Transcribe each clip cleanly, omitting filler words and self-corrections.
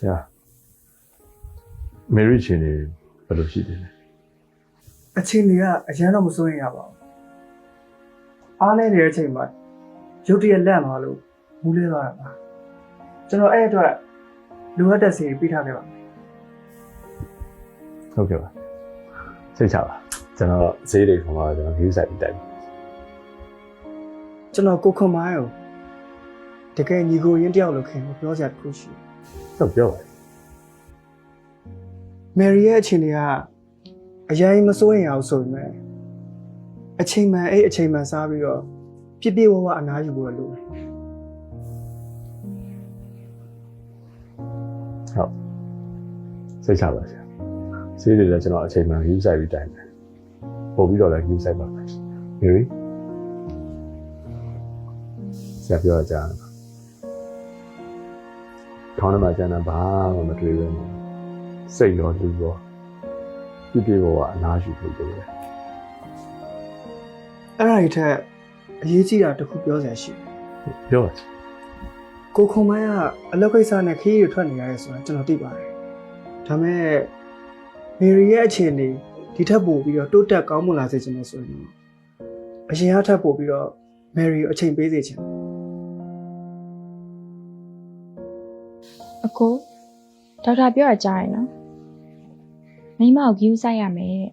자, 메리 씨는 별로 시대네. အချိန်တွေကအရန်တော့မစိုးရင်ရပါဘူးအားနေတဲ့အချိန်မှာရုတ်တရက်လက်မှာလို့မူးလဲသွားတာပါကျွန်တော်အဲ့အတွက်လိုအပ်တဲ့စီပြထားခဲ့ပါမယ် ဟုတ်ကဲ့ပါစိတ်ချပါကျွန်တော်ဈေးတွေခေါ်မှာကျွန်တော် view site ပြီးတိုက်ပါ ကျွန်တော်ကိုခွန်မိုင်းကိုတကယ်ညီကိုရင်းတယောက်လို့ခင်လို့ပြောစရာတခုရှိ ဟုတ်ပြောပါ မယ်ရီရဲ့အချိန်တွေကအရင်မစိုးရင်အောင်ဆိုပေမဲ့အချိန်မှန်အဲ့အချိန်မှန်စားပြီးတော့ပြည့်ပြည့်ဝဝအနားယူဖို့လိုတယ် ဟုတ်စိတ်ချပါဆရာဈေးတွေလည်းကျွန်တော်အချိန်မှ view site ပြီးတိုက်မယ်ပို့ပြီးတော့လည်း view site ပါမယ် Mary ဆရာပြောကြတယ်ခေါင်းထဲမှာကျန်တာဘာမှမတွေ့ဘူးစိတ်ရောလူရောပြည့်ပြည့်ဝဝအနားယူဖို့လိုတယ် အဲ့ဒါတွေထက်အရေးကြီးတာတခုပြောစရာရှိတယ် ပြောပါ ကိုခွန်မိုင်းကအလုပ်ကိစ္စနဲ့ခရီးတွေထွက်နေရတယ်ဆိုတာကျွန်တော်သိပါတယ်ဒါပေမဲ့မေရီရဲ့အခြေအနေဒီထက်ပိုပြီးတော့တိုးတက်ကောင်းမွန်လာစေချင်တယ်ဆိုရင်အရင်အထက်ပိုပြီးတော့မယ်ရီကိုအချိန်ပေးစေချင်တယ် အကိုဒေါက်တာပြောရကြားရနော်မိမကို view ဆိုင်ရမယ်တဲ့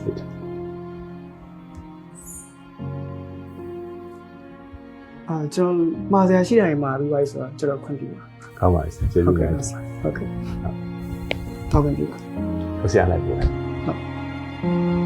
စိတ်ချ ကျွန်တော်မှာစရာရှိတာတွေမှာပြီးပါပြီဆိုတော့ကျွန်တော်ခွင့်ပြုပါ ကောင်းပါစေကျေးဇူးတင်ပါတယ် ဟုတ်ကဲ့ဟုတ်ကဲ့တောင်းခွင့်ပြုပါ ဆရာလိုက်ပြောလိုက် ဟုတ်